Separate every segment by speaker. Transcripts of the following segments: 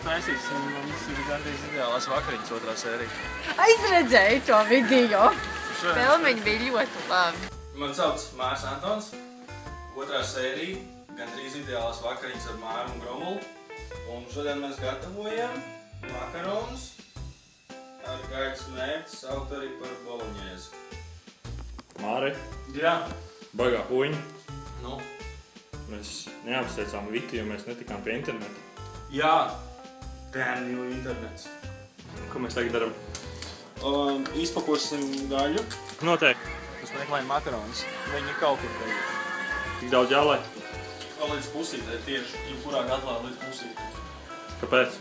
Speaker 1: taisīts, un mums ir gandrīz ideālās vakariņas otrā sērija.
Speaker 2: Es redzēju to video. Filmiņi bija ļoti labi.
Speaker 1: Man sauc Mārs Antons. Otrā sērija, gandrīz ideālās vakariņas ar Māru un Gromulu. Un šodien mēs gatavojam makaronus ar gaļas mērķi, saukt arī par boloņēzi.
Speaker 3: Māri?
Speaker 1: Jā.
Speaker 3: Baigā puiņa.
Speaker 1: Nu?
Speaker 3: Mēs neapsteicām Vitu, jo mēs netikām pie interneta.
Speaker 1: Jā. Damn new internets.
Speaker 3: Ko mēs tagad daram?
Speaker 1: Izpakosim gaļu.
Speaker 3: Noteikti.
Speaker 1: Mēs meklējam makaronus. Viņi kaut kur tagad.
Speaker 3: Tik daudz jālai?
Speaker 1: Līdz pusītē tieši, jebkurā gatlā līdz pusītē.
Speaker 3: Kāpēc?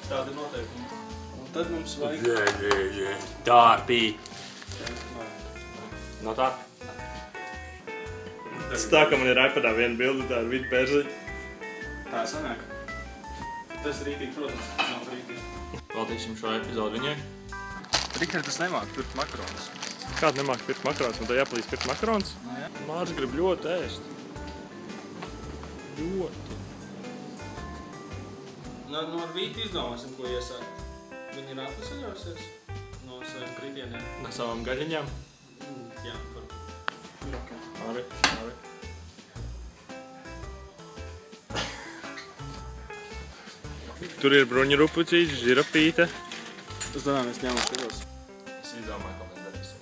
Speaker 1: Tāda noteikuma. Un tad mums vajag...
Speaker 3: Tā bija. Nav tā? Tas tā, ka man ir iPadā viena bilde, tā ir Vita Pērziņa.
Speaker 1: Tā sanāk. Tas rītīgi, protams, nav rītīgi.
Speaker 3: Veltīsim šo epizodu viņai.
Speaker 1: Rikārd, tas nemāk pirkt makaronus.
Speaker 3: Kādu nemāk pirkt makaronus? Man tā jāpalīdz pirkt makaronus?
Speaker 1: No, jā.
Speaker 3: Mārs grib ļoti ēst. Ļoti.
Speaker 1: No ar Vītu izdomāsim, ko iesākt. Viņa ir atvesaļosies no saviem kritieniem.
Speaker 3: No savām gaļiņām?
Speaker 1: Jā, varbūt. Okay.
Speaker 3: Māri. Tur ir bruņurupucīši, žirapīte.
Speaker 1: Es domāju, mēs ņemam šitos.
Speaker 3: Es izdomāju, ko mēs darīsim.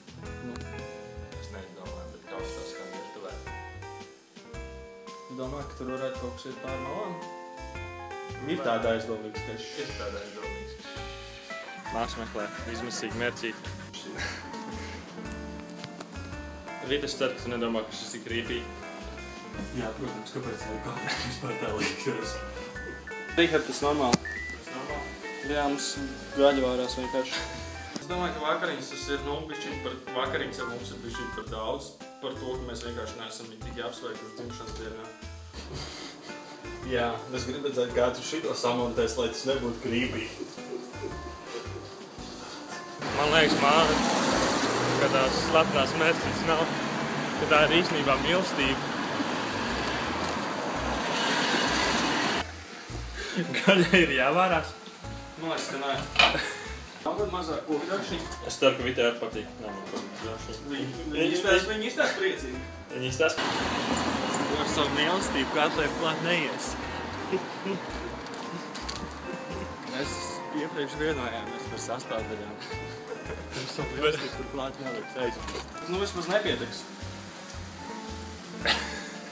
Speaker 3: Es neizdomāju, bet kaut tas kā virtuvē.
Speaker 1: Es domāju, ka tur varētu kaut kas iet pār malām. Ir tāda aizdomīgs, ka
Speaker 3: Ir tāda aizdomīgs. Mārs meklē izmisīgi mērcīt. Rīt es ceru, ka tu nedomā, ka šis ir creepy.
Speaker 1: Jā, protams, kāpēc lai kāpēc vispār tā liekas. Rihard, tas normāli.
Speaker 3: Tas normāli?
Speaker 1: Jā, mums gaļa vārās vienkārši. Es domāju, ka vakariņas tas ir, bišķiņ par vakariņas ar mums ir bišķiņ par daudz. Par to, ka mēs vienkārši neesam viņi tik apsveikuši dzimšanas dienā. Jā, es gribu redzēt, kā tu šito samontēs, lai tas nebūtu creepy.
Speaker 3: Man liekas, Māri, ka tās slapnās mērķis nav, ka tā ir īstenībā mīlestība. Gaļa ir jāvārās?
Speaker 1: Man liekas, ka nē. Nav tad mazāk kokidakšiņu.
Speaker 3: Es ceru, ka Vitai arī patīk. Nav man kokidakšiņu.
Speaker 1: Viņi izstās priecīgi.
Speaker 3: Viņi izstās?
Speaker 1: Ar savu mīlestību kāds lai klāt neies. Mēs iepriekš vienojāmies par sastāvdaļām. Ar savu mīlestību tur klāt neliks aiz. Nu, vismaz nepietiks.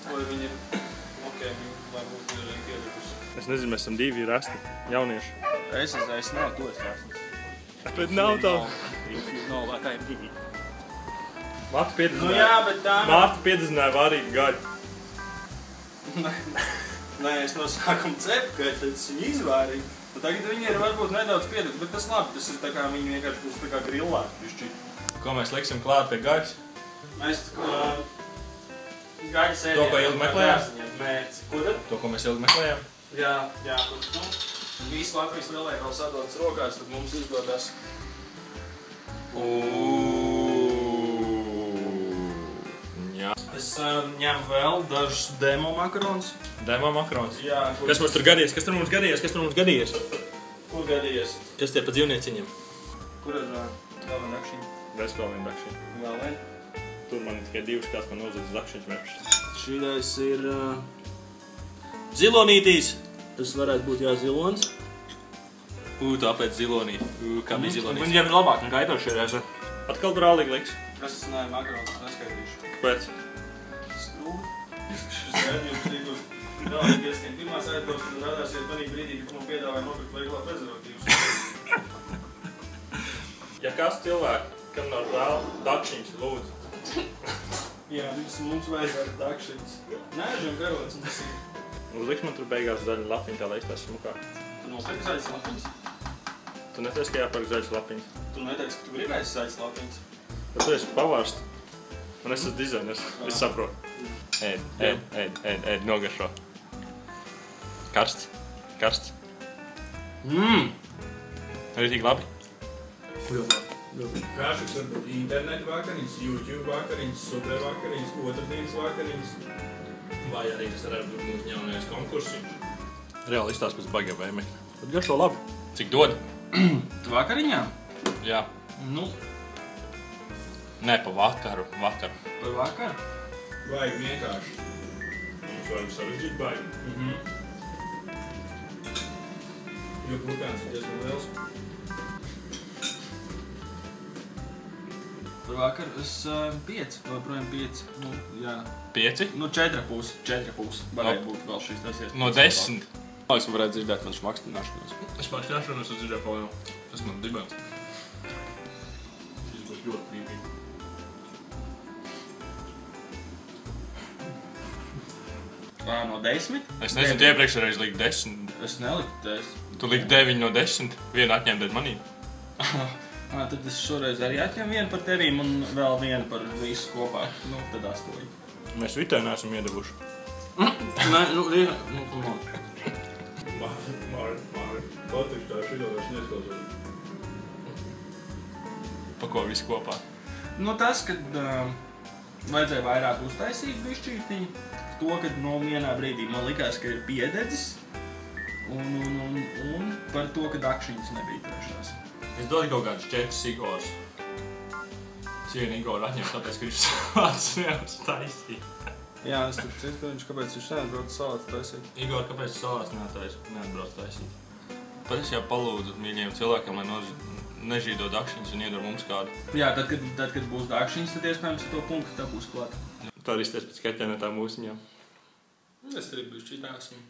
Speaker 1: Vai viņi ir... Ok, varbūt ir arī pietikuši.
Speaker 3: Es nezinu, mēs esam divi rasti, jaunieši.
Speaker 1: Es nav, tu esi rasnis.
Speaker 3: Bet nav tā.
Speaker 1: Nav, vai tā ir divi.
Speaker 3: Marta piedezināja.
Speaker 1: Nu jā, bet tā...
Speaker 3: Marta piedezināja vārīt gaļu.
Speaker 1: Nē, es no sākuma cepu, ka tad es viņu izvārīju. Un tagad viņi ir varbūt nedaudz pietikuši, bet tas labi, tas ir tā kā viņi vienkārši būs tā kā grillāti pišķīt.
Speaker 3: Ko mēs liksim klāt pie gaļas?
Speaker 1: Mēs gaļas ēdījām.
Speaker 3: To, ko ilgi meklējām?
Speaker 1: Mērķi. Ko tad?
Speaker 3: To, ko mēs ilgi meklējām?
Speaker 1: Jā, kur visi Latvijas lielai vēl sadodas rokās, tad mums izdodas.
Speaker 3: Jā.
Speaker 1: Es ņemu vēl dažus demo makaronus.
Speaker 3: Demo makarons?
Speaker 1: Jā.
Speaker 3: Kas mums tur gadījies? Kas tur mums gadījies?
Speaker 1: Kur gadījies?
Speaker 3: Kas tie pa dzīvnieciņiem?
Speaker 1: Kur ir vēl viena dakšiņa?
Speaker 3: Vēl viena dakšiņa.
Speaker 1: Vēl viena?
Speaker 3: Tur man tikai divas kāds man nozadz dakšiņas mērķis.
Speaker 1: Šīdais ir zilonītīs. Tas varētu būt zilons.
Speaker 3: Tāpēc zilonīt. Kā bija zilonīts?
Speaker 1: Viņiem ir labāk nekā iepriekšējā reizē.
Speaker 3: Atkal brālīgi liks.
Speaker 1: Es makaronus neskaitīšu.
Speaker 3: Kāpēc?
Speaker 1: Šis gādījums tīkos brālīgi ieskien. Pirmās aizdos, kad rādāsies manī brīdī, kad man piedāvāja nopirkt veiklā prezervatīvus.
Speaker 3: Ja kāds cilvēki, kam nav brāl, dakšiņas, lūdzu.
Speaker 1: Jā, mums vajadzētu dakšiņas. Nēžam karots mums ir.
Speaker 3: Uzliks man tur beigās zaļa lapiņa, tā lai iztās smukāk.
Speaker 1: Tu nopirki zaļas lapiņas?
Speaker 3: Tu neteici, ka jāpērk zaļas lapiņas?
Speaker 1: Tu neteici, ka tu gribēsi zaļas lapiņas?
Speaker 3: Bet tu esi pavārsts. Un es esmu dizainers. Es saprotu. Ēd, nogaršo. Karsts. Arī tik labi?
Speaker 1: Kāšuks var būt internetu vakariņas, YouTube vakariņas, super vakariņas, otrdienas vakariņas. Vai arī tas varētu būt mūsu jaunais konkursiņš.
Speaker 3: Reāli izstās pēc baigiem vēmekļa. Bet garšo labi. Cik dod?
Speaker 4: Vakariņām?
Speaker 3: Jā.
Speaker 4: Nu,
Speaker 3: Nē, pa vakaru.
Speaker 4: par vakaru?
Speaker 1: Vajag vienkārši.
Speaker 3: Mums vajag sarežģīt baigi.
Speaker 1: Jo burkāns ir diezgan liels.
Speaker 4: Par vakaru es 5, joprojām 5. Nu, jā.
Speaker 3: 5?
Speaker 4: Nu, 4,5. 4,5. Varētu būt vēl šīs tas iespējas.
Speaker 3: No 10.
Speaker 1: Es varētu dzirdēt man šmakstināšanos.
Speaker 3: Es pašķināšanos, es dzirdēju vēl jau. Tas man dibens. Šis būs ļoti krīpīgi.
Speaker 4: No 10?
Speaker 3: Es nezinu, tu iepriekšreiz likt 10.
Speaker 4: Es neliku 10.
Speaker 3: Tu likt 9 no 10. Vienu atņem dēļ manī.
Speaker 4: Tad es šoreiz arī atņemu vienu par tevīm un vēl vienu par visu kopā. Nu, tad 8.
Speaker 3: Mēs vitē neesam iedevuši.
Speaker 4: Nē, nu, come on.
Speaker 1: Māri, patīk tā šito vairs neizklausot.
Speaker 3: Pa ko visu kopā?
Speaker 4: Nu, tas, kad vajadzēja vairāk uztaisīt bišķītiņu, to, kad no vienā brīdī man likās, ka ir piededzis, un par to, ka dakšiņas nebija trešās.
Speaker 3: Es dodu kaut kādus 4 Igors. Es vienu Igoru atņemu, tāpēc, ka viņš salātus neuztaisīja.
Speaker 1: Jā, es tur citu, kāpēc viņš neatbrauc salātu taisīt.
Speaker 3: Igor, kāpēc tu salātus neatbrauc taisīt? Pat es jau palūdzu mīļiem cilvēkiem, lai nežīdo dakšiņas un iedara mums kādu.
Speaker 4: Jā, tad, kad būs dakšiņas, tad iespējams to punktu tā būs klāt.
Speaker 3: Tā arī izties pēc kaķēnētām mūsiņām.
Speaker 1: Es arī bišķīt esmu.